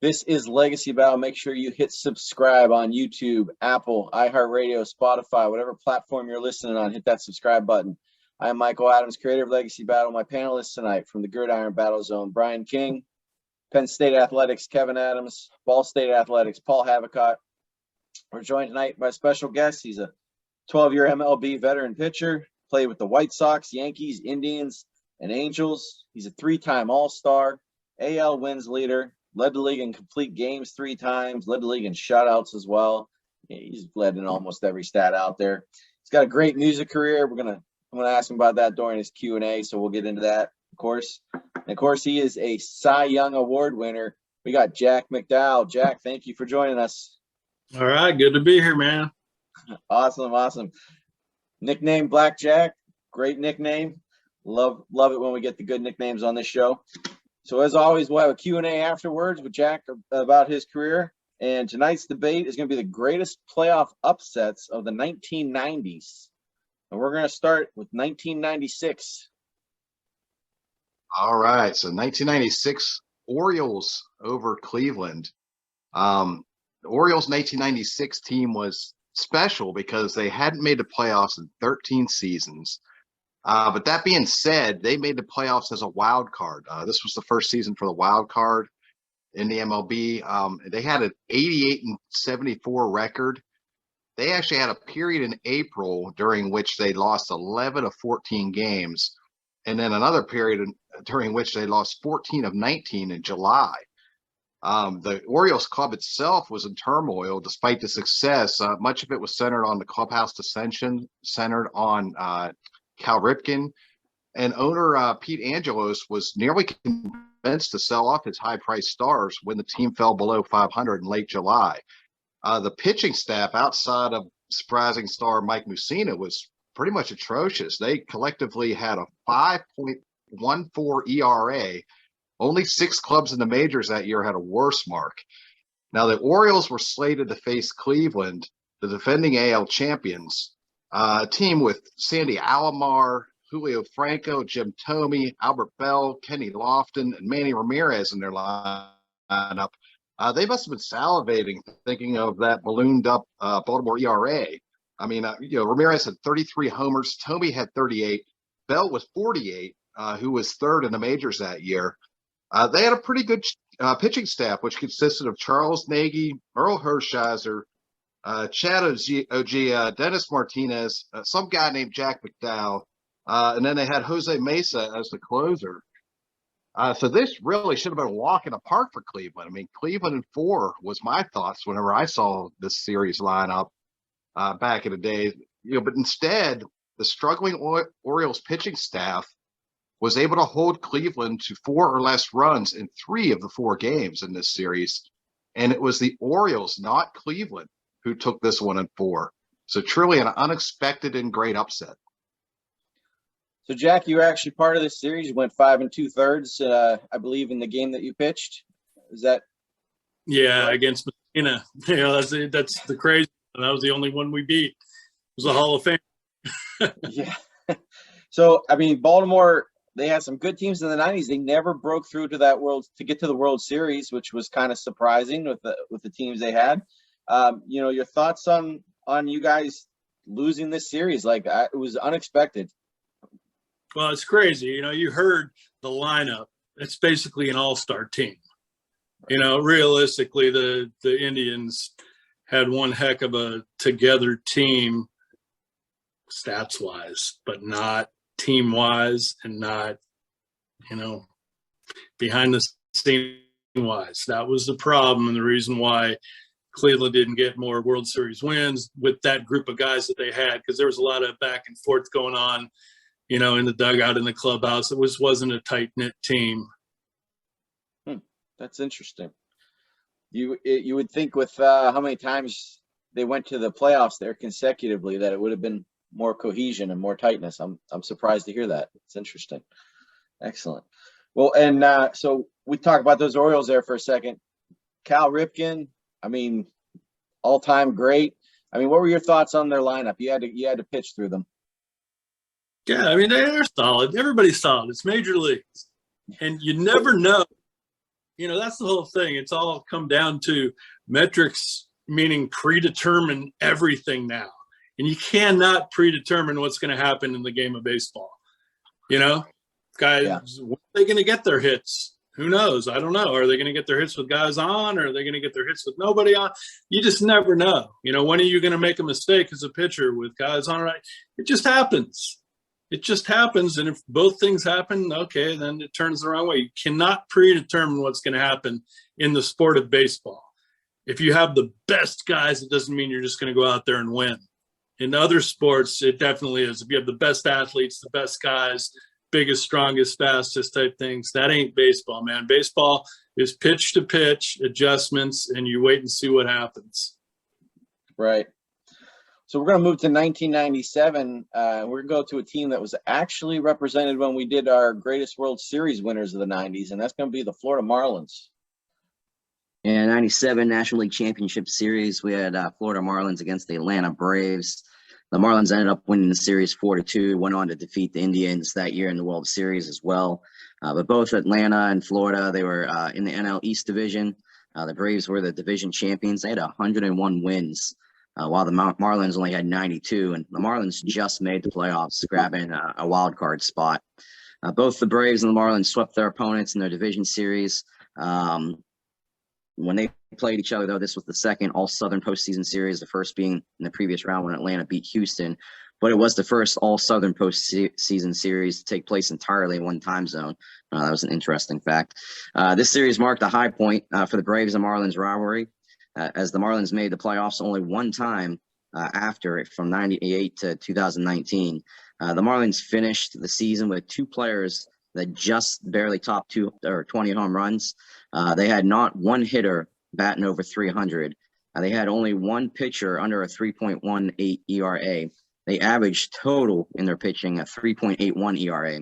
This is Legacy Battle. Make sure you hit subscribe on YouTube, Apple, iHeartRadio, Spotify, whatever platform you're listening on. Hit that subscribe button. I am Michael Adams, creator of Legacy Battle. My panelists tonight from the Gridiron Battle Zone, Brian King, Penn State Athletics, Kevin Adams, Ball State Athletics, Paul Havicott. We're joined tonight by a special guest. He's a 12-year MLB veteran pitcher, played with the White Sox, Yankees, Indians, and Angels. He's a three-time All-Star, AL wins leader, led the league in complete games 3 times, led the league in shutouts as well. He's led in almost every stat out there. He's got a great music career. I'm gonna ask him about that during his Q&A, so we'll get into that, of course. And of course, he is a Cy Young Award winner. We got Jack McDowell. Jack, thank you for joining us. All right, good to be here, man. Awesome. Nickname Black Jack, great nickname. Love it when we get the good nicknames on this show. So as always, we'll have a Q&A afterwards with Jack about his career. And tonight's debate is going to be the greatest playoff upsets of the 1990s. And we're going to start with 1996. All right, so 1996, Orioles over Cleveland. The Orioles 1996 team was special because they hadn't made the playoffs in 13 seasons. But that being said, they made the playoffs as a wild card. This was the first season for the wild card in the MLB. They had an 88-74 record. They actually had a period in April during which they lost 11 of 14 games, and then another period during which they lost 14 of 19 in July. The Orioles club itself was in turmoil despite the success. Much of it was centered on the clubhouse dissension, centered on Cal Ripken, and owner Pete Angelos was nearly convinced to sell off his high-priced stars when the team fell below 500 in late July. The pitching staff outside of surprising star Mike Mussina was pretty much atrocious. They collectively had a 5.14 ERA. Only 6 clubs in the majors that year had a worse mark. Now, the Orioles were slated to face Cleveland, the defending AL champions, a team with Sandy Alomar, Julio Franco, Jim Thome, Albert Bell, Kenny Lofton, and Manny Ramirez in their lineup. They must have been salivating thinking of that ballooned up Baltimore ERA. I mean, Ramirez had 33 homers. Thome had 38. Bell was 48, who was third in the majors that year. They had a pretty good pitching staff, which consisted of Charles Nagy, Earl Hershiser, Chad Ogia, Dennis Martinez, some guy named Jack McDowell, and then they had Jose Mesa as the closer. So this really should have been a walk in the park for Cleveland. I mean, Cleveland in 4 was my thoughts whenever I saw this series lineup back in the day. But instead, the struggling Orioles pitching staff was able to hold Cleveland to 4 or less runs in 3 of the 4 games in this series. And it was the Orioles, not Cleveland, who took this one in 4. So truly an unexpected and great upset. So, Jack, you were actually part of this series. You went 5 2/3, I believe, in the game that you pitched. Is that? Yeah, right? Against Messina. That's the crazy. That was the only one we beat. It was a Hall of Fame. Yeah. So, I mean, Baltimore, they had some good teams in the 90s. They never broke through to get to the World Series, which was kind of surprising with the teams they had. Your thoughts on you guys losing this series? It was unexpected. Well, it's crazy. You heard the lineup. It's basically an all-star team. Realistically, the Indians had one heck of a together team stats-wise, but not team-wise and not, behind the scene-wise. That was the problem and the reason why Cleveland didn't get more World Series wins with that group of guys that they had, because there was a lot of back and forth going on, in the dugout, in the clubhouse. It wasn't a tight-knit team. That's interesting. You would think with how many times they went to the playoffs there consecutively that it would have been more cohesion and more tightness. I'm surprised to hear that. It's interesting. Excellent. Well, and so we talked about those Orioles there for a second. Cal Ripken, I mean, all-time great. I mean, what were your thoughts on their lineup? You had to pitch through them. Yeah, I mean, they're solid. Everybody's solid. It's major leagues. And you never know that's the whole thing. It's all come down to metrics, meaning predetermine everything now. And you cannot predetermine what's going to happen in the game of baseball. Guys, Yeah. when are they going to get their hits? Who knows? I don't know. Are they going to get their hits with guys on, or are they going to get their hits with nobody on? You just never know. When are you going to make a mistake as a pitcher with guys on? Right? It just happens. It just happens. And if both things happen, okay, then it turns the wrong way. You cannot predetermine what's going to happen in the sport of baseball. If you have the best guys, it doesn't mean you're just going to go out there and win. In other sports, it definitely is. If you have the best athletes, the best guys, biggest, strongest, fastest type things, that ain't baseball, man. Baseball is pitch to pitch adjustments, and you wait and see what happens. Right. So we're going to move to 1997. We're going to go to a team that was actually represented when we did our greatest World Series winners of the 90s, and that's going to be the Florida Marlins. In 97 National League Championship Series, we had Florida Marlins against the Atlanta Braves. The Marlins ended up winning the series 4-2, went on to defeat the Indians that year in the World Series as well. But both Atlanta and Florida, they were in the NL East Division. The Braves were the division champions. They had 101 wins, while the Marlins only had 92. And the Marlins just made the playoffs, grabbing a wild card spot. Both the Braves and the Marlins swept their opponents in their division series. When they played each other, though, this was the second All-Southern postseason series, the first being in the previous round when Atlanta beat Houston. But it was the first All-Southern postseason series to take place entirely in one time zone. That was an interesting fact. This series marked a high point for the Braves and Marlins rivalry, as the Marlins made the playoffs only one time after it, from 98 to 2019. The Marlins finished the season with two players that just barely topped 20 home runs. They had not one hitter batting over 300. They had only one pitcher under a 3.18 ERA. They averaged total in their pitching a 3.81 ERA.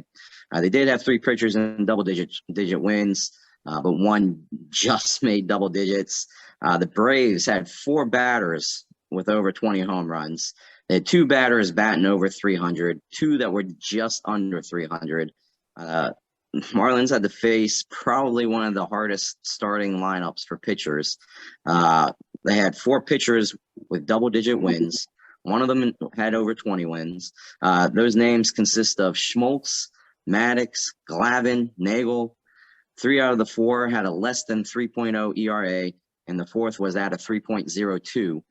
They did have three pitchers in double-digit wins, but one just made double digits. The Braves had four batters with over 20 home runs. They had two batters batting over 300, two that were just under 300. Marlins had to face probably one of the hardest starting lineups for pitchers. They had four pitchers with double-digit wins. One of them had over 20 wins. Those names consist of Schmaltz, Maddox, Glavine, Nagel. Three out of the four had a less than 3.0 ERA, and the fourth was at a 3.02.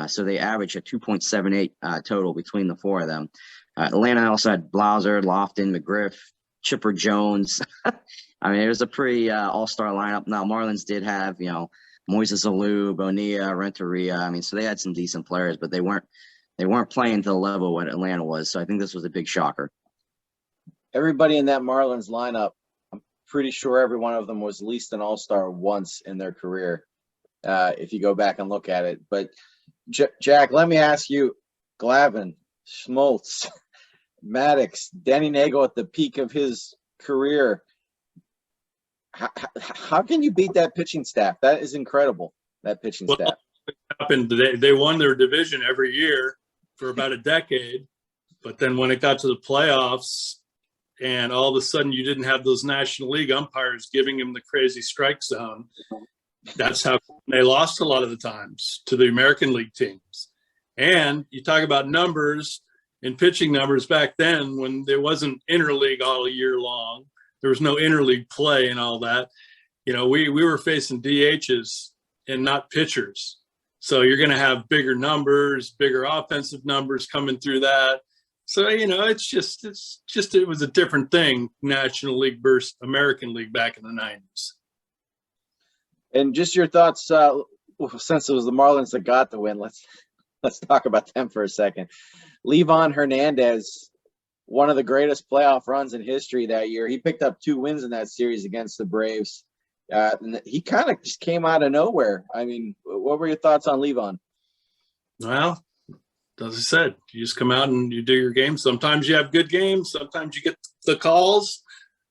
So they averaged a 2.78 total between the four of them. Atlanta also had Blauser, Lofton, McGriff, Chipper Jones. I mean, it was a pretty all-star lineup. Now, Marlins did have, Moises Alou, Bonilla, Renteria. I mean, so they had some decent players, but they weren't playing to the level what Atlanta was. So I think this was a big shocker. Everybody in that Marlins lineup, I'm pretty sure every one of them was at least an all-star once in their career, if you go back and look at it. But, Jack, let me ask you, Glavine, Schmaltz, Maddox, Danny Nagel at the peak of his career, how can you beat that pitching staff? That is incredible, that pitching staff. Happened. They won their division every year for about a decade, but then when it got to the playoffs and all of a sudden you didn't have those National League umpires giving them the crazy strike zone, that's how they lost a lot of the times to the American League teams. And you talk about numbers and pitching numbers back then when there wasn't interleague all year long. There was no interleague play and all that. We were facing DHs and not pitchers. So you're going to have bigger numbers, bigger offensive numbers coming through that. So, it was a different thing, National League versus American League back in the 90s. And just your thoughts, since it was the Marlins that got the win, let's talk about them for a second. Livan Hernandez, one of the greatest playoff runs in history that year. He picked up 2 wins in that series against the Braves. And he kind of just came out of nowhere. I mean, what were your thoughts on Livan? Well, as I said, you just come out and you do your game. Sometimes you have good games. Sometimes you get the calls.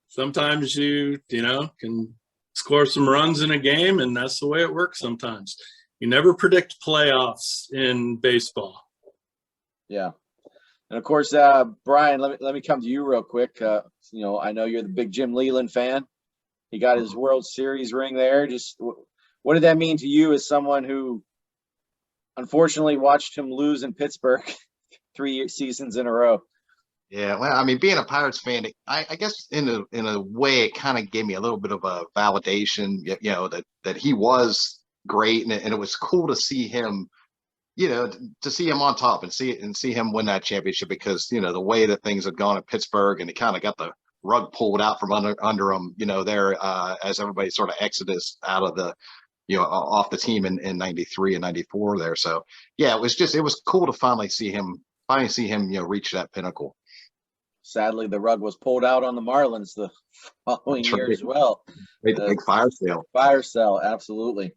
Sometimes you can score some runs in a game, and that's the way it works sometimes. You never predict playoffs in baseball. Yeah. And, of course, Brian, let me come to you real quick. I know you're the big Jim Leyland fan. He got his World Series ring there. Just what did that mean to you as someone who unfortunately watched him lose in Pittsburgh 3 seasons in a row? Yeah, well, I mean, being a Pirates fan, I guess in a way, it kind of gave me a little bit of a validation, that he was great, and it was cool to see him, to see him on top and see him win that championship, because the way that things had gone at Pittsburgh, and he kind of got the rug pulled out from under him, there as everybody sort of exodus out of the off the team in 93 and 94 there. So yeah, it was cool to finally see him reach that pinnacle. Sadly, the rug was pulled out on the Marlins the following year as well. Big fire sale. Fire sale, absolutely.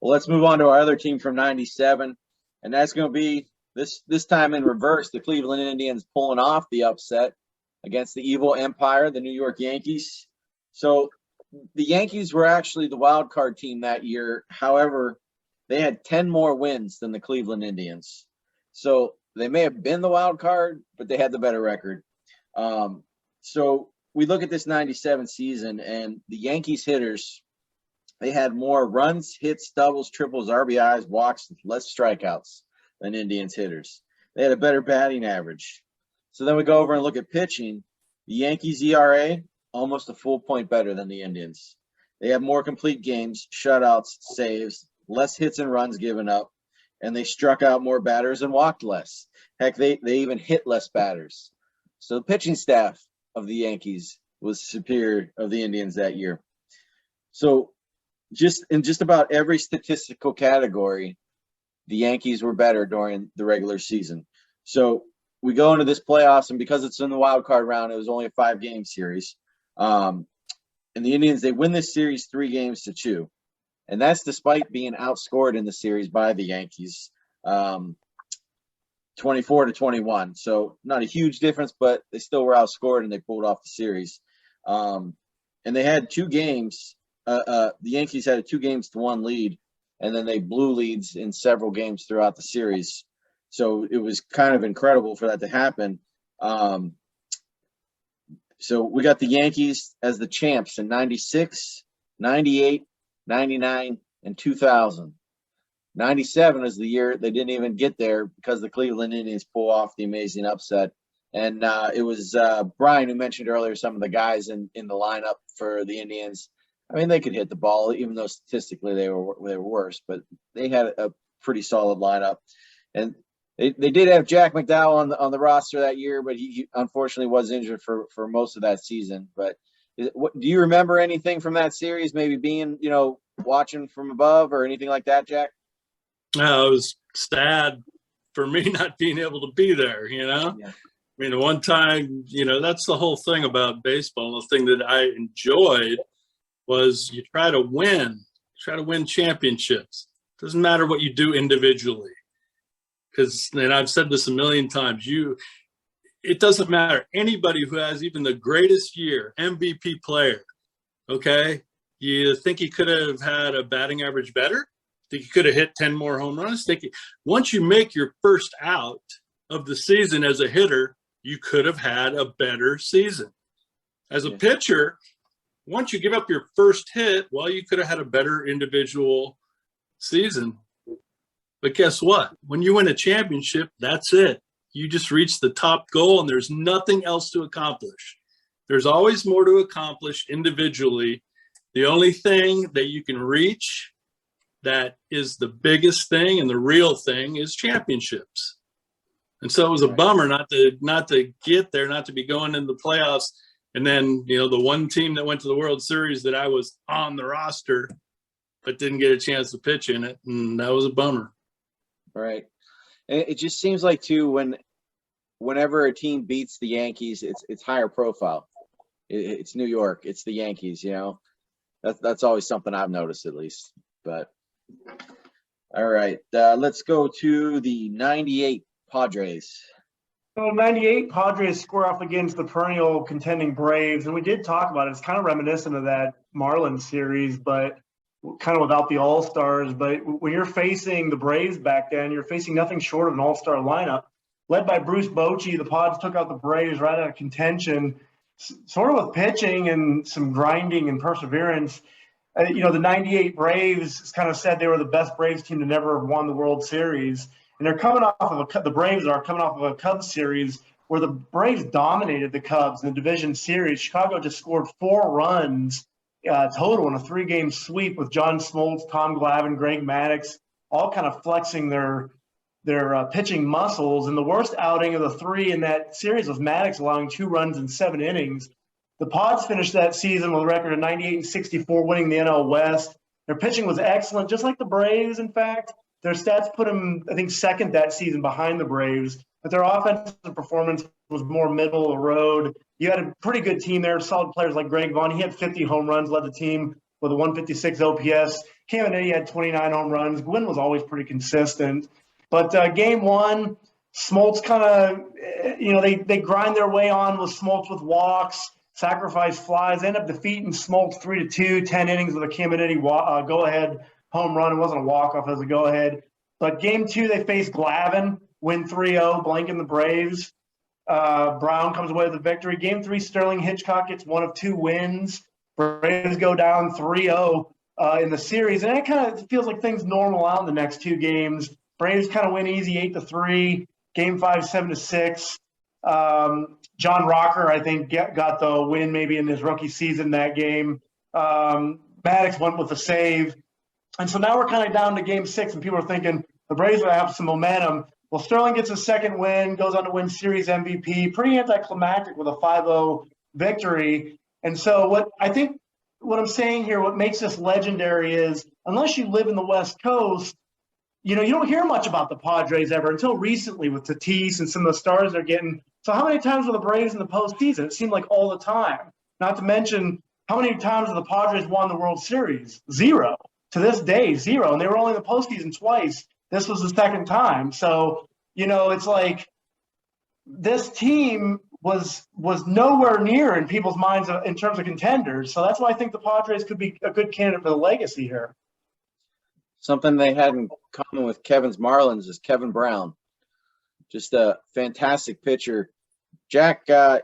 Well, let's move on to our other team from 97, and that's going to be this time in reverse, the Cleveland Indians pulling off the upset against the evil empire, the New York Yankees. So the Yankees were actually the wild card team that year. However, they had 10 more wins than the Cleveland Indians. So they may have been the wild card, but they had the better record. So we look at this 97 season, and the Yankees hitters, they had more runs, hits, doubles, triples, RBIs, walks, less strikeouts than Indians hitters. They had a better batting average. So then we go over and look at pitching. The Yankees ERA, almost a full point better than the Indians. They have more complete games, shutouts, saves, less hits and runs given up, and they struck out more batters and walked less. Heck, they even hit less batters. So the pitching staff of the Yankees was superior of the Indians that year. So in just about every statistical category, the Yankees were better during the regular season. So we go into this playoffs, and because it's in the wild card round, it was only a 5-game series. And the Indians, they win this series 3-2. And that's despite being outscored in the series by the Yankees. 24-21. So not a huge difference, but they still were outscored and they pulled off the series. And they had 2 games. The Yankees had a 2-1 lead, and then they blew leads in several games throughout the series. So it was kind of incredible for that to happen. So we got the Yankees as the champs in 96, 98, 99, and 2000. 97 is the year they didn't even get there because the Cleveland Indians pull off the amazing upset. And it was Brian who mentioned earlier some of the guys in the lineup for the Indians. I mean, they could hit the ball, even though statistically they were worse, but they had a pretty solid lineup. And they did have Jack McDowell on the roster that year, but he unfortunately was injured for most of that season. But do you remember anything from that series, maybe being, watching from above or anything like that, Jack? No, it was sad for me not being able to be there, Yeah. I mean, the one time, that's the whole thing about baseball. The thing that I enjoyed was you try to win championships. Doesn't matter what you do individually. Because, and I've said this a million times, it doesn't matter. Anybody who has even the greatest year, MVP player, okay, you think he could have had a batting average better? Think he could have hit 10 more home runs? Once you make your first out of the season as a hitter, you could have had a better season. As a pitcher, once you give up your first hit, well, you could have had a better individual season. But guess what? When you win a championship, that's it. You just reach the top goal, and there's nothing else to accomplish. There's always more to accomplish individually. The only thing that you can reach that is the biggest thing and the real thing is championships. And so it was a bummer not to get there, not to be going into the playoffs. And then, the one team that went to the World Series that I was on the roster, but didn't get a chance to pitch in it. And that was a bummer. Right. And it just seems like too, whenever a team beats the Yankees, it's higher profile. It's New York. It's the Yankees, That's always something I've noticed, at least. But all right, let's go to the 98 Padres. So 98 Padres square off against the perennial contending Braves, and we did talk about it. It's kind of reminiscent of that Marlins series, but kind of without the All-Stars. But when you're facing the Braves back then, you're facing nothing short of an All-Star lineup. Led by Bruce Bochy, the Pods took out the Braves right out of contention. sort of with pitching and some grinding and perseverance. The 98 Braves kind of said they were the best Braves team to never have won the World Series. And they're coming off of the Braves are coming off of a Cubs series where the Braves dominated the Cubs in the division series. Chicago just scored 4 runs total in a 3-game sweep with John Smoltz, Tom Glavine, Greg Maddux, all kind of flexing their pitching muscles. And the worst outing of the 3 in that series was Maddux allowing 2 runs in 7 innings. The Pods finished that season with a record of 98-64, winning the NL West. Their pitching was excellent, just like the Braves, in fact. Their stats put them, I think, second that season behind the Braves. But their offensive performance was more middle of the road. You had a pretty good team there, solid players like Greg Vaughn. He had 50 home runs, led the team with a 156 OPS. Caminiti had 29 home runs. Gwynn was always pretty consistent. But game 1, Smoltz kind of, they grind their way on with Smoltz with walks, sacrifice flies, end up defeating Smoltz 3-2, 10 innings with a Caminiti go-ahead home run. It wasn't a walk-off, it was a go-ahead. But game 2, they faced Glavine, win 3-0, blanking the Braves. Brown comes away with the victory. Game 3, Sterling Hitchcock gets 1 of 2 wins. Braves go down 3-0 in the series. And it kind of feels like things normal out in the next 2 games. Braves kind of win easy 8-3. Game 5, 7-6. John Rocker, I think, got the win maybe in his rookie season that game. Maddux went with a save. And so now we're kind of down to game 6, and people are thinking the Braves will have some momentum. Well, Sterling gets a second win, goes on to win series MVP, pretty anticlimactic with a 5-0 victory. And so what I'm saying here, what makes this legendary is unless you live in the West Coast, you don't hear much about the Padres ever until recently with Tatis and some of the stars they're getting. So how many times were the Braves in the postseason? It seemed like all the time. Not to mention how many times have the Padres won the World Series? 0. To this day, 0. And they were only in the postseason twice. This was the second time. So, it's like this team was nowhere near in people's minds in terms of contenders. So that's why I think the Padres could be a good candidate for the legacy here. Something they had in common with Kevin's Marlins is Kevin Brown. Just a fantastic pitcher. Jack, I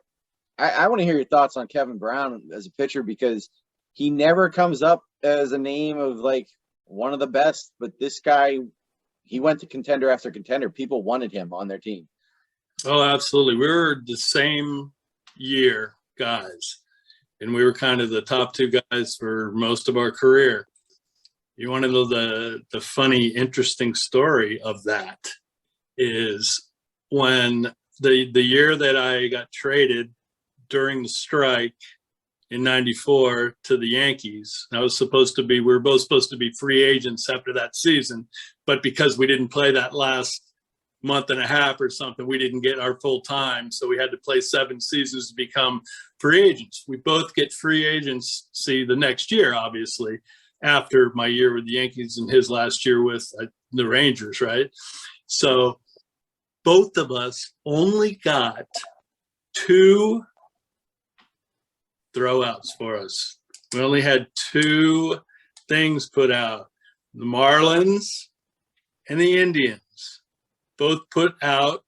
want to hear your thoughts on Kevin Brown as a pitcher because he never comes up as a name of like one of the best, but this guy, he went to contender after contender. People wanted him on their team. Oh, absolutely. We were the same year guys, and we were kind of the top 2 guys for most of our career. You want to know the funny, interesting story of that is when the year that I got traded during the strike in 94 to the Yankees. We were both supposed to be free agents after that season, but because we didn't play that last month and a half or something, we didn't get our full time. So we had to play 7 seasons to become free agents. We both get free agency the next year, obviously, after my year with the Yankees and his last year with the Rangers, right? So both of us only got 2 throwouts for us. We only had 2 things put out. The Marlins and the Indians both put out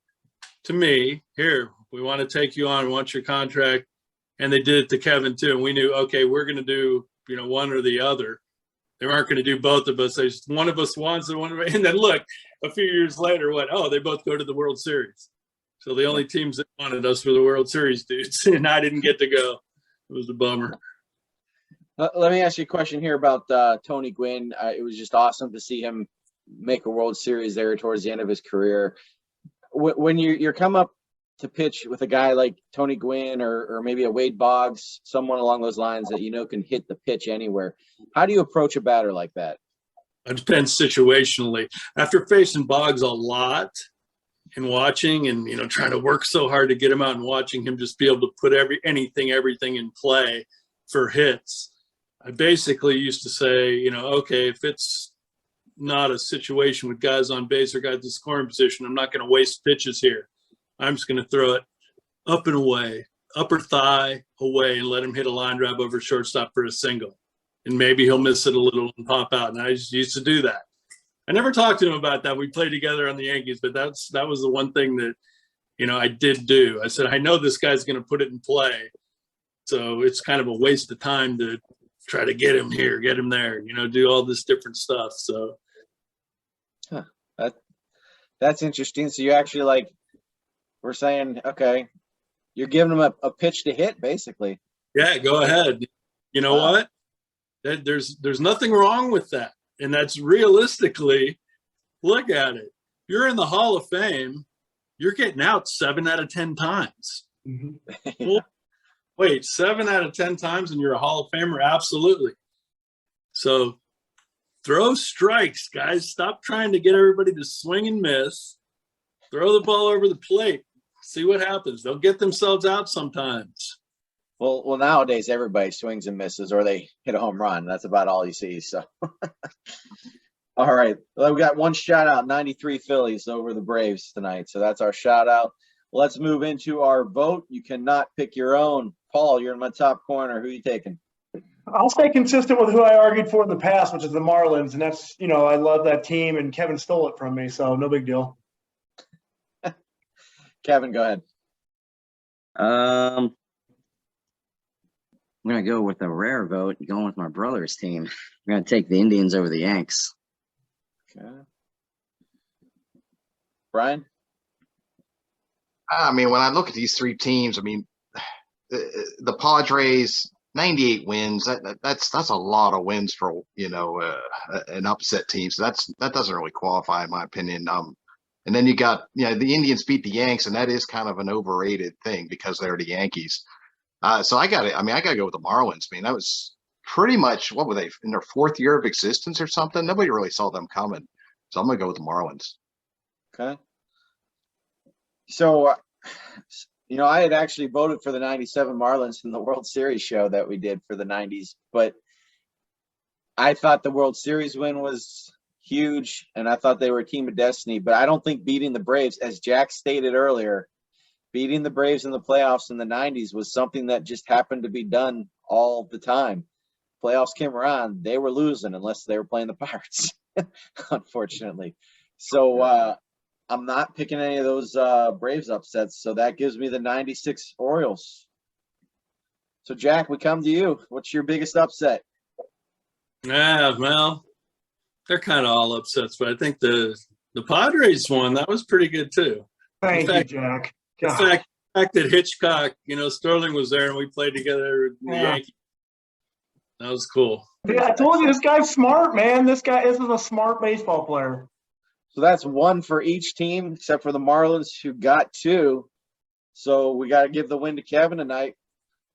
to me, here, we want to take you on, we want your contract. And they did it to Kevin too. And we knew, okay, we're going to do, one or the other. They weren't going to do both of us. One of us wants it, and then look, a few years later, they both go to the World Series. So the only teams that wanted us were the World Series dudes, and I didn't get to go. It was a bummer. Let me ask you a question here about Tony Gwynn. It was just awesome to see him make a World Series there towards the end of his career. When you're come up to pitch with a guy like Tony Gwynn or maybe a Wade Boggs, someone along those lines that can hit the pitch anywhere, how do you approach a batter like that? It depends situationally. After facing Boggs a lot and watching and, trying to work so hard to get him out and watching him just be able to put everything in play for hits, I basically used to say, okay, if it's not a situation with guys on base or guys in scoring position, I'm not going to waste pitches here. I'm just going to throw it up and away, upper thigh away, and let him hit a line drive over shortstop for a single. And maybe he'll miss it a little and pop out. And I just used to do that. I never talked to him about that. We played together on the Yankees, but that was the one thing that, I did do. I said, I know this guy's going to put it in play. So it's kind of a waste of time to try to get him here, get him there, do all this different stuff. So that's interesting. So you actually we're saying, okay, you're giving him a pitch to hit, basically. yeah, go ahead. You know what? There's nothing wrong with that. And that's realistically, look at it. You're in the Hall of Fame, you're getting out 7 out of 10 times. Mm-hmm. Well, wait, 7 out of 10 times and you're a Hall of Famer? Absolutely. So throw strikes, guys. Stop trying to get everybody to swing and miss. Throw the ball over the plate. See what happens. They'll get themselves out sometimes. Well, nowadays everybody swings and misses, or they hit a home run. That's about all you see. So, all right, well, we got one shout out, 93 Phillies over the Braves tonight. So that's our shout out. Let's move into our vote. You cannot pick your own. Paul, you're in my top corner. Who are you taking? I'll stay consistent with who I argued for in the past, which is the Marlins, and that's I love that team, and Kevin stole it from me, so no big deal. Kevin, go ahead. I'm going to go with a rare vote, going with my brother's team. I'm going to take the Indians over the Yanks. Okay. Brian? I mean, when I look at these three teams, I mean, the Padres, 98 wins. That's a lot of wins for an upset team. So that doesn't really qualify in my opinion. And then you got the Indians beat the Yanks, and that is kind of an overrated thing because they're the Yankees. So I got to go with the Marlins. I mean, that was pretty much, what were they, in their 4th year of existence or something? Nobody really saw them coming. So I'm going to go with the Marlins. Okay. So, I had actually voted for the 97 Marlins in the World Series show that we did for the 90s, but I thought the World Series win was huge, and I thought they were a team of destiny, but I don't think beating the Braves, as Jack stated earlier, beating the Braves in the playoffs in the 90s was something that just happened to be done all the time. Playoffs came around, they were losing unless they were playing the Pirates, unfortunately. So I'm not picking any of those Braves upsets, so that gives me the 96 Orioles. So, Jack, we come to you. What's your biggest upset? Yeah, well, they're kind of all upsets, but I think the Padres one, that was pretty good too. Thank you, Jack. The fact that Hitchcock, Sterling was there and we played together in the Yankees. That was cool. Yeah, I told you this guy's smart, man. This is a smart baseball player. So that's one for each team, except for the Marlins, who got 2. So we got to give the win to Kevin tonight.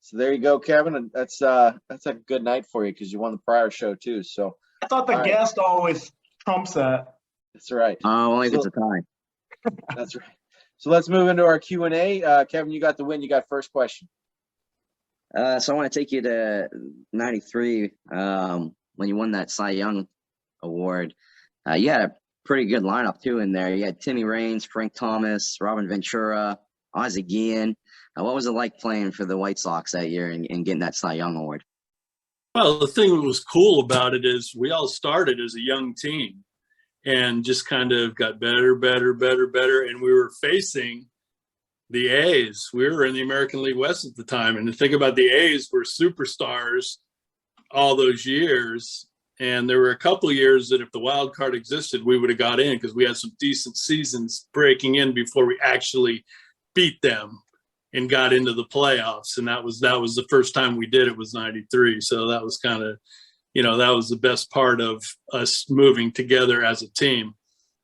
So there you go, Kevin. And that's a good night for you because you won the prior show too. So I thought the guest always trumps that. That's right. Only if it's a tie. That's right. So let's move into our Q&A. Kevin, you got the win. You got first question. So I want to take you to 93 when you won that Cy Young award. You had a pretty good lineup too in there. You had Timmy Raines, Frank Thomas, Robin Ventura, Ozzie Guillen. What was it like playing for the White Sox that year and getting that Cy Young award? Well, the thing that was cool about it is we all started as a young team and just kind of got better. And we were facing the A's. We were in the American League West at the time. And to think about the A's were superstars all those years. And there were a couple of years that if the wild card existed, we would have got in because we had some decent seasons breaking in before we actually beat them and got into the playoffs. And that was the first time we did it was 93. So that was kind of, that was the best part of us moving together as a team.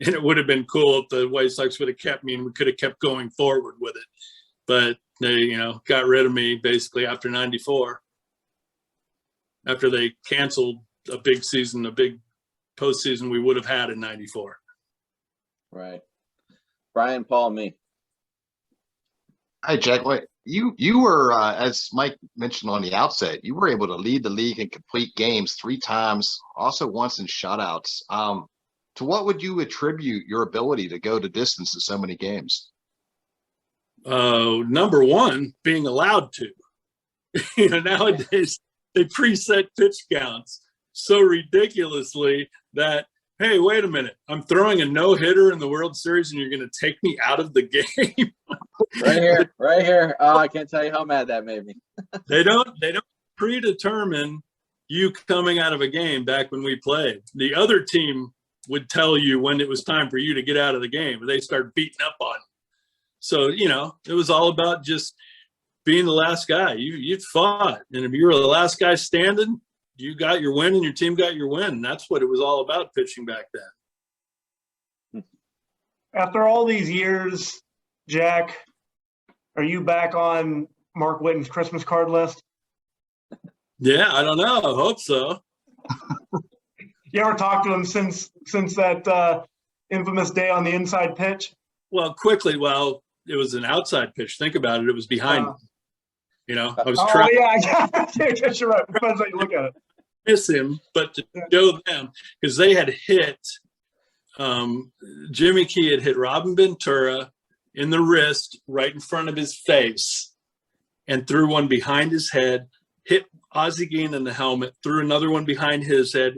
And it would have been cool if the White Sox would have kept me and we could have kept going forward with it. But they, got rid of me basically after 94, after they canceled a big season, a big postseason we would have had in 94. Right. Brian, Paul, me. Hi, Jack. Wait, you were, as Mike mentioned on the outset, you were able to lead the league in complete games 3 times, also once in shutouts. To what would you attribute your ability to go the distance in so many games? Number one, being allowed to. Nowadays they preset pitch counts so ridiculously that, hey, wait a minute, I'm throwing a no-hitter in the World Series and you're going to take me out of the game? Right here. Oh, I can't tell you how mad that made me. They don't predetermine you coming out of a game. Back when we played, the other team would tell you when it was time for you to get out of the game, or they start beating up on you. So, it was all about just being the last guy. You fought, and if you were the last guy standing, you got your win and your team got your win. And that's what it was all about pitching back then. After all these years, Jack, are you back on Mark Whiten's Christmas card list? Yeah, I don't know. I hope so. You ever talked to him since that infamous day on the inside pitch? Well, quickly, it was an outside pitch. Think about it. It was behind me. I was Oh, trying yeah. I guess you're right. Depends how you look at it. miss him, but to show them, because they had hit Jimmy Key had hit Robin Ventura in the wrist right in front of his face and threw one behind his head, hit Ozzie Guillen in the helmet, threw another one behind his head.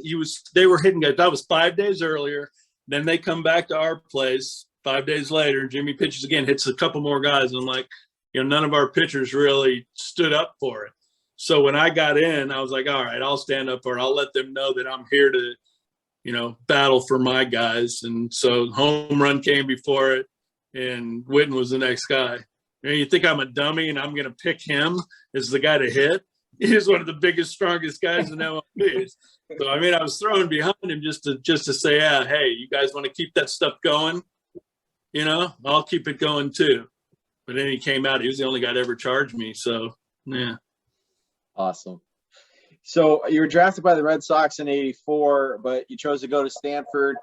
They were hitting guys. That was 5 days earlier. Then they come back to our place 5 days later. Jimmy pitches again, hits a couple more guys. And I'm like, none of our pitchers really stood up for it. So when I got in, I was like, all right, I'll stand up for it. I'll let them know that I'm here to, battle for my guys. And so home run came before it, and Whitten was the next guy. You think I'm a dummy and I'm going to pick him as the guy to hit? He's one of the biggest, strongest guys in MLB. So, I was throwing behind him just to say, hey, you guys want to keep that stuff going? I'll keep it going too. But then he came out. He was the only guy to ever charge me. So, yeah. Awesome. So you were drafted by the Red Sox in '84, but you chose to go to Stanford.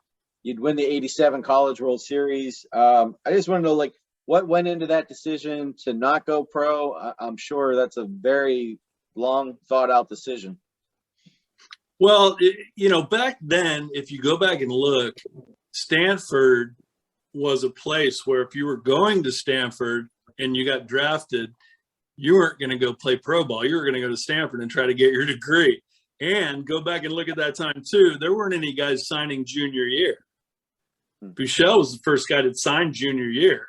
You'd win the '87 College World Series. I just want to know, what went into that decision to not go pro? I'm sure that's a very long, thought-out decision. Well, back then, if you go back and look, Stanford was a place where if you were going to Stanford and you got drafted, you weren't going to go play pro ball. You were going to go to Stanford and try to get your degree. And go back and look at that time too. There weren't any guys signing junior year. Buechele was the first guy that signed junior year.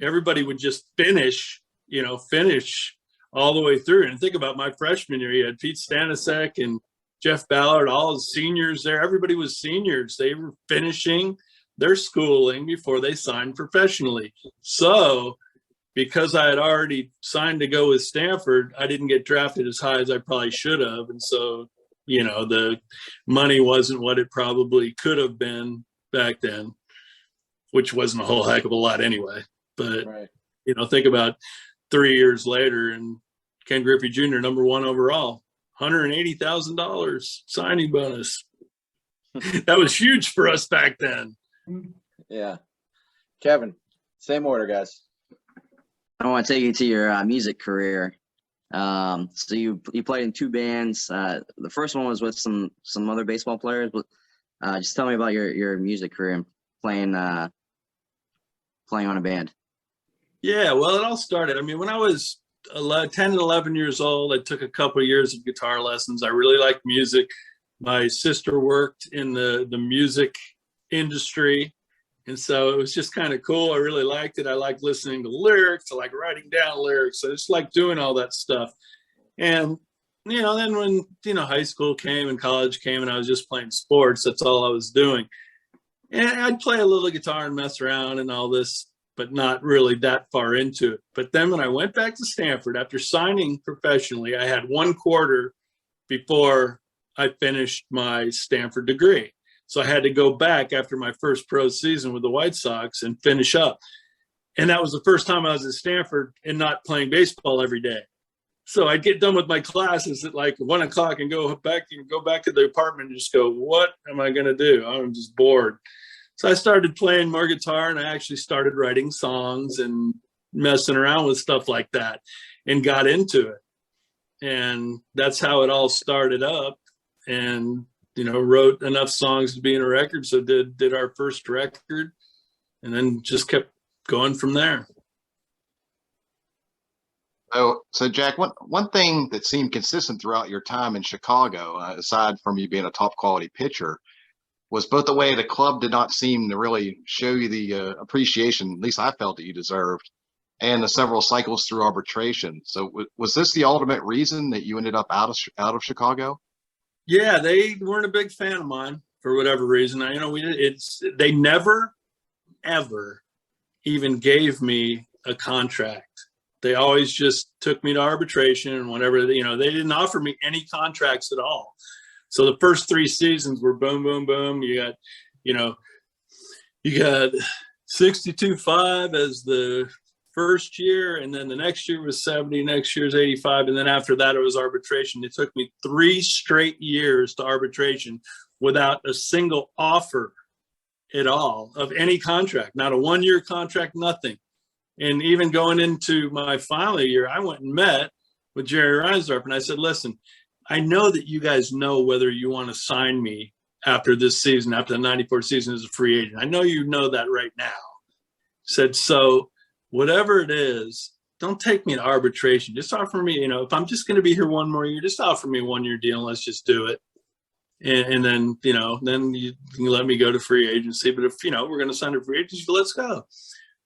Everybody would just finish all the way through. And think about my freshman year. You had Pete Stanisek and Jeff Ballard, all the seniors there. Everybody was seniors. They were finishing their schooling before they signed professionally. So because I had already signed to go with Stanford, I didn't get drafted as high as I probably should have. And so, the money wasn't what it probably could have been back then, which wasn't a whole heck of a lot anyway. But, right. Think about 3 years later and Ken Griffey Jr., number 1 overall, $180,000 signing bonus. That was huge for us back then. Yeah. Kevin, same order, guys. I want to take you to your music career. So you played in 2 bands. The first one was with some other baseball players. But just tell me about your music career and playing on a band. Yeah, well, it all started. When I was 10 and 11 years old, I took a couple of years of guitar lessons. I really liked music. My sister worked in the music industry. And so it was just kind of cool. I really liked it. I liked listening to lyrics. I like writing down lyrics. I just like doing all that stuff. And, then when, high school came and college came and I was just playing sports, that's all I was doing. And I'd play a little guitar and mess around and all this, but not really that far into it. But then when I went back to Stanford, after signing professionally, I had 1 quarter before I finished my Stanford degree. So I had to go back after my first pro season with the White Sox and finish up. And that was the first time I was at Stanford and not playing baseball every day. So I'd get done with my classes at 1 o'clock and go back to the apartment and just go, what am I going to do? I'm just bored. So I started playing more guitar and I actually started writing songs and messing around with stuff like that and got into it. And that's how it all started up. And wrote enough songs to be in a record. So did our first record and then just kept going from there. So Jack, one thing that seemed consistent throughout your time in Chicago, aside from you being a top quality pitcher, was both the way the club did not seem to really show you the appreciation, at least I felt that you deserved, and the several cycles through arbitration. So was this the ultimate reason that you ended up out of Chicago? Yeah, they weren't a big fan of mine for whatever reason. They never, ever even gave me a contract. They always just took me to arbitration and whatever, they didn't offer me any contracts at all. So the first 3 seasons were boom, boom, boom. You got 62.5 as the first year, and then the next year was 70, next year's 85, and then after that it was arbitration. It took me 3 straight years to arbitration without a single offer at all of any contract, not a 1-year contract, nothing. And even going into my final year, I went and met with Jerry Reinsdorf, and I said, listen, I know that you guys know whether you want to sign me after this season, after the 94 season as a free agent. I know you know that right now. Said, so whatever it is, don't take me to arbitration. Just offer me, if I'm just going to be here 1 more year, just offer me a 1-year deal and let's just do it. And then, then you can let me go to free agency. But if, we're going to sign a free agency, let's go.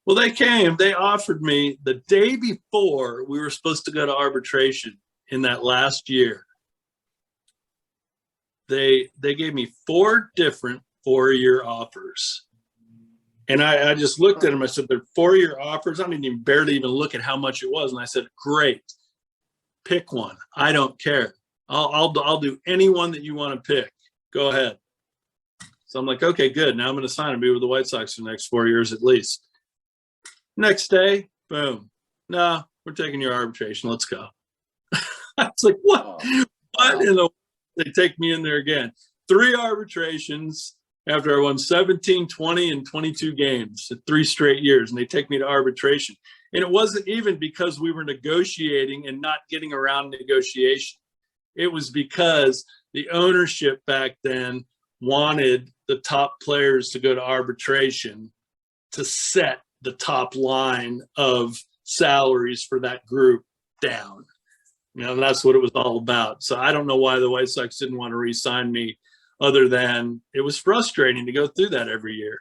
Well, they offered me the day before we were supposed to go to arbitration in that last year. They gave me 4 different 4-year offers. And I just looked at them. I said, they're 4-year offers. I didn't even barely even look at how much it was. And I said, great, pick one. I don't care. I'll do any one that you want to pick. Go ahead. So I'm like, okay, good. Now I'm going to sign and be with the White Sox for the next 4 years at least. Next day, boom. No, we're taking your arbitration. Let's go. I was like, what? What in the world? They take me in there again. 3 arbitrations after I won 17, 20, and 22 games at 3 straight years, and they take me to arbitration. And it wasn't even because we were negotiating and not getting around negotiation. It was because the ownership back then wanted the top players to go to arbitration to set the top line of salaries for that group down. That's what it was all about. So I don't know why the White Sox didn't want to re-sign me, other than it was frustrating to go through that every year.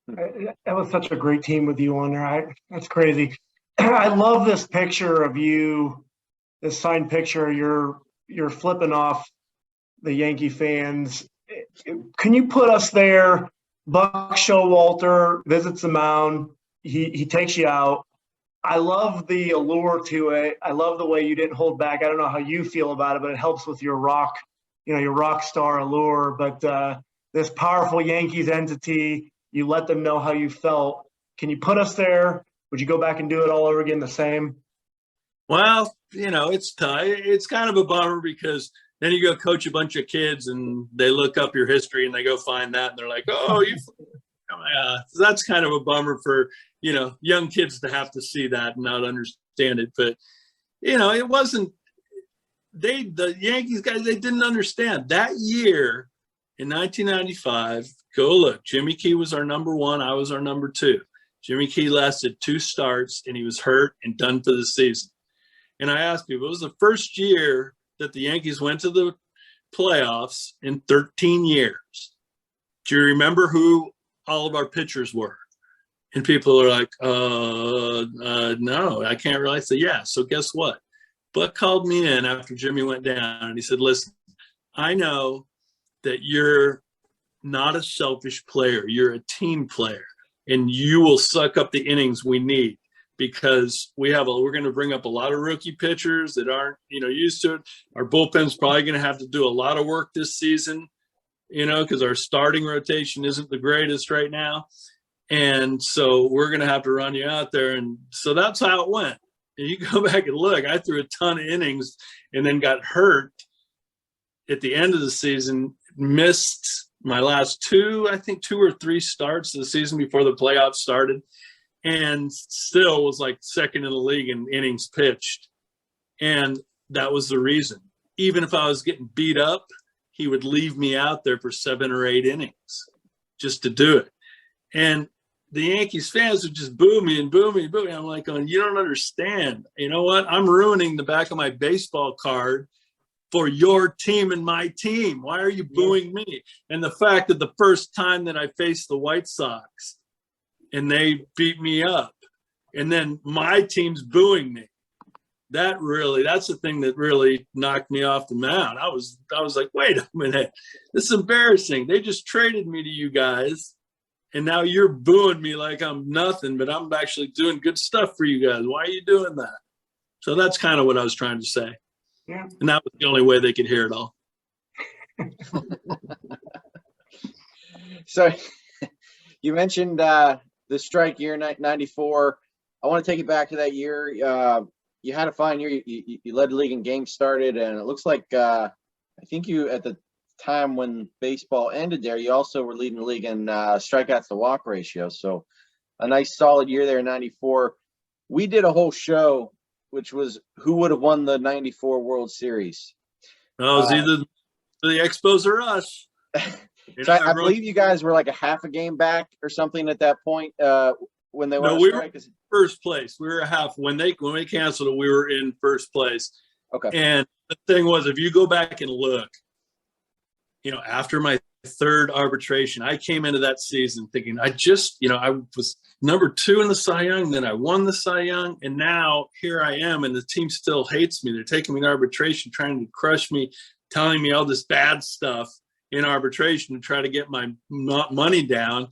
That was such a great team with you on there. That's crazy. I love this picture of you, this signed picture. You're flipping off the Yankee fans. Can you put us there? Buck Showalter visits the mound. He takes you out. I love the allure to it. I love the way you didn't hold back. I don't know how you feel about it, but it helps with your rock star allure. But this powerful Yankees entity, you let them know how you felt. Can you put us there? Would you go back and do it all over again the same? Well, it's tough. It's kind of a bummer because then you go coach a bunch of kids and they look up your history and they go find that and they're like, oh, so that's kind of a bummer for, young kids to have to see that and not understand it. But, it wasn't, the Yankees guys, they didn't understand. That year in 1995, go look, Jimmy Key was our number 1. I was our number 2. Jimmy Key lasted 2 starts and he was hurt and done for the season. And I asked people, it was the first year that the Yankees went to the playoffs in 13 years. Do you remember who all of our pitchers were? And people are like, no, I can't really. I said, yeah. So guess what? Buck called me in after Jimmy went down and he said, listen, I know that you're not a selfish player. You're a team player and you will suck up the innings we need, because we're going to bring up a lot of rookie pitchers that aren't, used to it. Our bullpen's probably going to have to do a lot of work this season, because our starting rotation isn't the greatest right now. And so we're going to have to run you out there. And so that's how it went. And you go back and look, I threw a ton of innings and then got hurt at the end of the season, missed my last 2 or 3 starts of the season before the playoffs started, and still was like second in the league in innings pitched. And that was the reason. Even if I was getting beat up, he would leave me out there for 7 or 8 innings just to do it. And the Yankees fans would just boo me and boo me and boo me. I'm like, you don't understand. You know what? I'm ruining the back of my baseball card for your team and my team. Why are you booing me? And the fact that the first time that I faced the White Sox and they beat me up, and then my team's booing me, that's the thing that really knocked me off the mound. I was like, wait a minute, this is embarrassing. They just traded me to you guys, and now you're booing me like I'm nothing, but I'm actually doing good stuff for you guys. Why are you doing that? So that's kind of what I was trying to say. Yeah. And that was the only way they could hear it all. So you mentioned the strike year, 94. I want to take it back to that year. You had a fine year. You led the league in games started, and it looks like I think you, at the time when baseball ended there, you also were leading the league in strikeouts to walk ratio. So a nice solid year there in 94. We did a whole show, which was who would have won the 94 World Series. No, it was either the Expos or us. So I believe you guys were like a half a game back or something at that point when they went on strike. Were first place. We were a half. When they canceled it, we were in first place. Okay. And the thing was, if you go back and look, after my third arbitration, I came into that season thinking I was number 2 in the Cy Young, then I won the Cy Young, and now here I am, and the team still hates me. They're taking me to arbitration, trying to crush me, telling me all this bad stuff in arbitration to try to get my money down.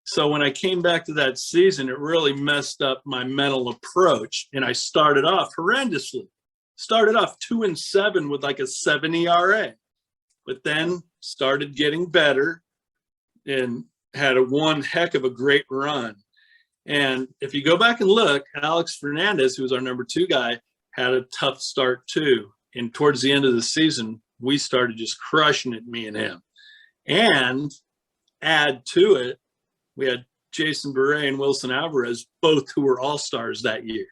So when I came back to that season, it really messed up my mental approach, and I started off horrendously. Started off 2-7 with like a 7 ERA, but then started getting better and had one heck of a great run. And if you go back and look, Alex Fernandez, who was our number 2 guy, had a tough start too. And towards the end of the season, we started just crushing it, me and him. And add to it, we had Jason Beret and Wilson Alvarez, both who were all-stars that year.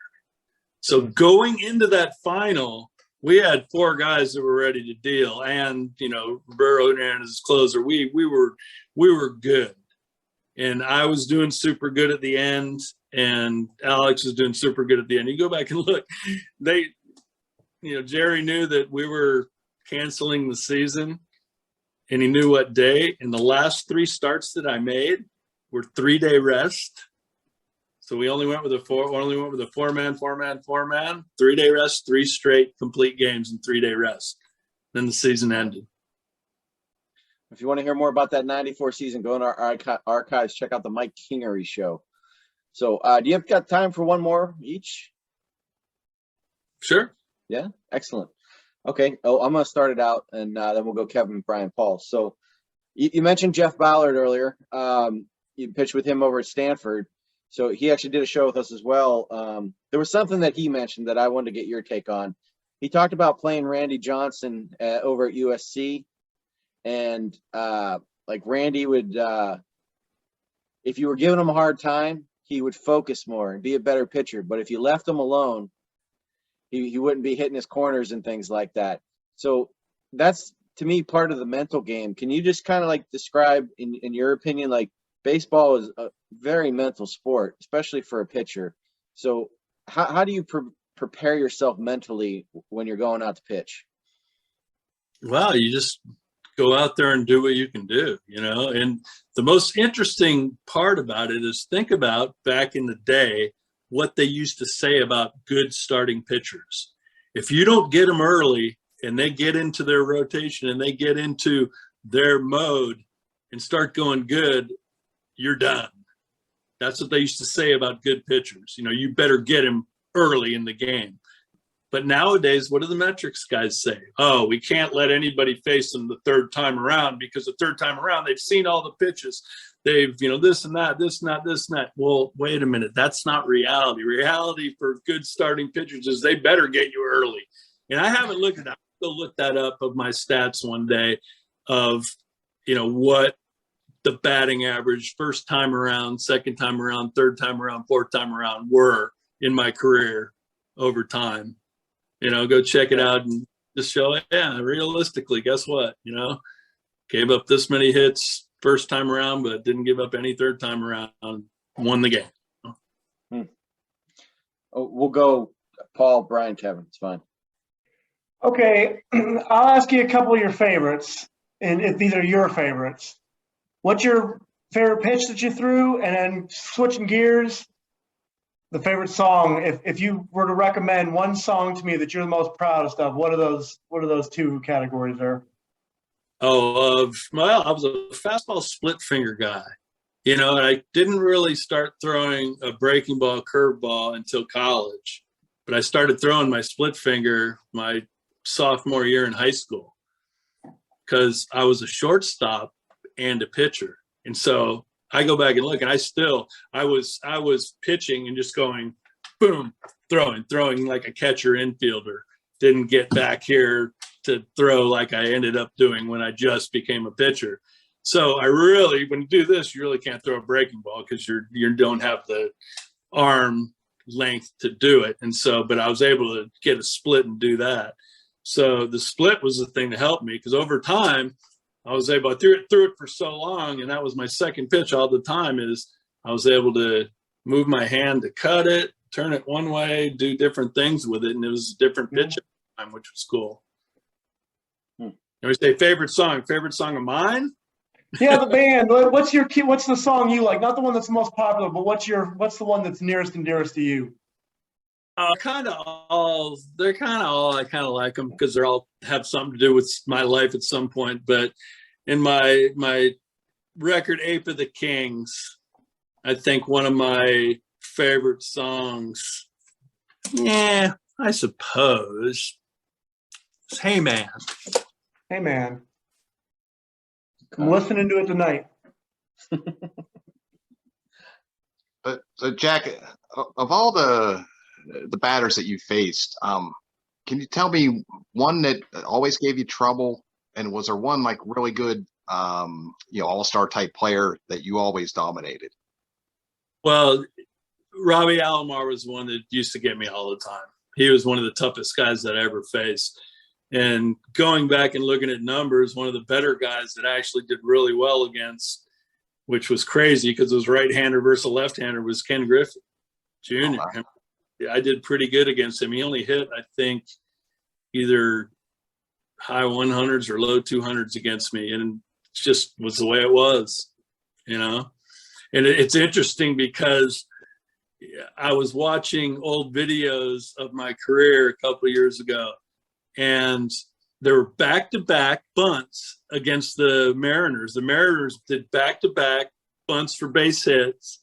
So going into that final, we had 4 guys that were ready to deal. And, Roberto Hernandez's closer, we were good. And I was doing super good at the end, and Alex was doing super good at the end. You go back and look, Jerry knew that we were canceling the season, and he knew what day. And the last 3 starts that I made were 3-day rest. So we only went with a 4-man, 3-day rest, 3 straight complete games and 3-day rest. Then the season ended. If you want to hear more about that 94 season, go in our archives, check out the Mike Kingery show. So do you have got time for one more each? Sure. Yeah, excellent. Okay. Oh, I'm going to start it out, and then we'll go Kevin, Brian, Paul. So you mentioned Jeff Ballard earlier. You pitched with him over at Stanford. So he actually did a show with us as well. There was something that he mentioned that I wanted to get your take on. He talked about playing Randy Johnson over at USC. And like Randy would, if you were giving him a hard time, he would focus more and be a better pitcher. But if you left him alone, he wouldn't be hitting his corners and things like that. So that's, to me, part of the mental game. Can you just kind of like describe, in your opinion, like baseball is a very mental sport, especially for a pitcher. So how do you prepare yourself mentally when you're going out to pitch? Well, you just go out there and do what you can do, and the most interesting part about it is think about back in the day, what they used to say about good starting pitchers. If you don't get them early and they get into their rotation and they get into their mode and start going good, you're done. That's what they used to say about good pitchers. You better get him early in the game. But nowadays, what do the metrics guys say? Oh, we can't let anybody face them the third time around, because the third time around, they've seen all the pitches. They've, this and that, this and that, this and that. Well, wait a minute. That's not reality. Reality for good starting pitchers is they better get you early. And I haven't looked at that. I'll look that up of my stats one day of, what the batting average first time around, second time around, third time around, fourth time around were in my career over time. Go check it out and just show it. Yeah, realistically, guess what? Gave up this many hits first time around, but didn't give up any third time around, won the game. Oh, we'll go Paul, Brian, Kevin. It's fine. Okay, I'll ask you a couple of your favorites, and if these are your favorites. What's your favorite pitch that you threw? And then switching gears, the favorite song. If you were to recommend one song to me that you're the most proudest of, what are those two categories there? Oh, well, I was a fastball split finger guy, and I didn't really start throwing a breaking ball, curveball until college, but I started throwing my split finger my sophomore year in high school because I was a shortstop and a pitcher. And so I go back and look, and I was pitching and just going, boom, throwing like a catcher infielder. Didn't get back here to throw like I ended up doing when I just became a pitcher. So when you do this, you really can't throw a breaking ball because you don't have the arm length to do it. And so, but I was able to get a split and do that. So the split was the thing to help me because over time, I threw it for so long, and that was my second pitch all the time, is I was able to move my hand to cut it, turn it one way, do different things with it, and it was a different pitch at the time, which was cool. And we say favorite song of mine? Yeah, the band. What's the song you like? Not the one that's the most popular, but what's the one that's nearest and dearest to you? They're kind of all, I kind of like them because they're all have something to do with my life at some point. But in my record, Ape of the Kings, I think one of my favorite songs, I suppose, is Hey Man. Hey Man. I'm listening to it tonight. So Jack, of all the batters that you faced, can you tell me one that always gave you trouble, and was there one like really good, all-star type player that you always dominated? Well, Robbie Alomar was one that used to get me all the time. He was one of the toughest guys that I ever faced. And going back and looking at numbers, one of the better guys that I actually did really well against, which was crazy because it was right-hander versus a left-hander, was Ken Griffey Jr. Oh, I did pretty good against him. He only hit, I think, either high 100s or low 200s against me. And it just was the way it was, And it's interesting because I was watching old videos of my career a couple of years ago, and there were back-to-back bunts against the Mariners. The Mariners did back-to-back bunts for base hits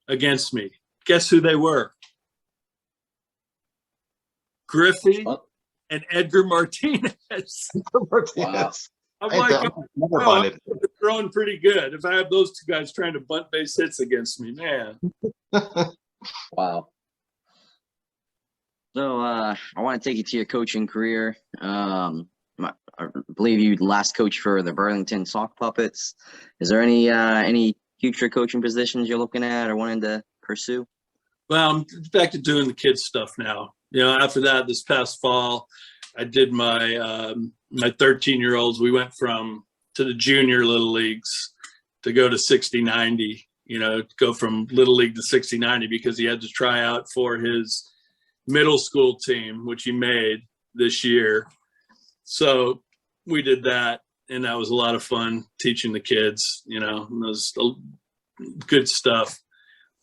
against me. Guess who they were? Griffey and Edgar Martinez. Wow. I'm like, I'm throwing pretty good if I have those two guys trying to bunt base hits against me, man. Wow. So I want to take you to your coaching career. I believe you last coached for the Burlington Sock Puppets. Is there any future coaching positions you're looking at or wanting to pursue? Well, I'm back to doing the kids stuff now. After that, this past fall, I did my 13-year-olds. We went to the junior little leagues to go to 60-90. Go from little league to 60-90 because he had to try out for his middle school team, which he made this year. So we did that, and that was a lot of fun teaching the kids. It was good stuff.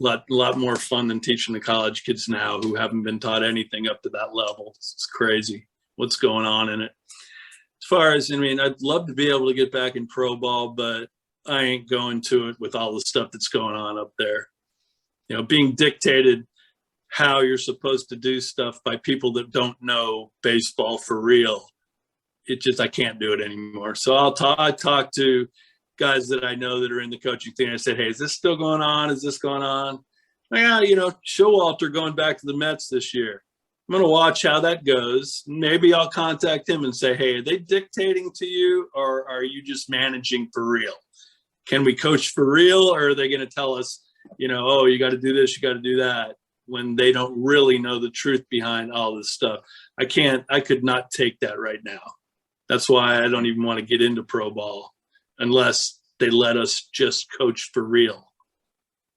A lot more fun than teaching the college kids now who haven't been taught anything up to that level. It's crazy what's going on in it. As far as, I'd love to be able to get back in pro ball, but I ain't going to it with all the stuff that's going on up there. Being dictated how you're supposed to do stuff by people that don't know baseball for real. I can't do it anymore. So I talk to guys that I know that are in the coaching thing. I said, hey, is this still going on? Is this going on? Yeah, Showalter going back to the Mets this year. I'm going to watch how that goes. Maybe I'll contact him and say, hey, are they dictating to you, or are you just managing for real? Can we coach for real, or are they going to tell us, oh, you got to do this, you got to do that, when they don't really know the truth behind all this stuff? I could not take that right now. That's why I don't even want to get into pro ball unless they let us just coach for real.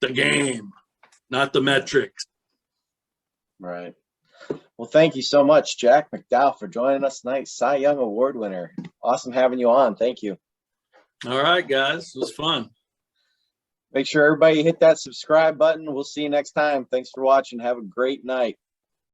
The game, not the metrics. Right. Well, thank you so much, Jack McDowell, for joining us tonight. Cy Young Award winner. Awesome having you on. Thank you. All right, guys. It was fun. Make sure everybody hit that subscribe button. We'll see you next time. Thanks for watching. Have a great night.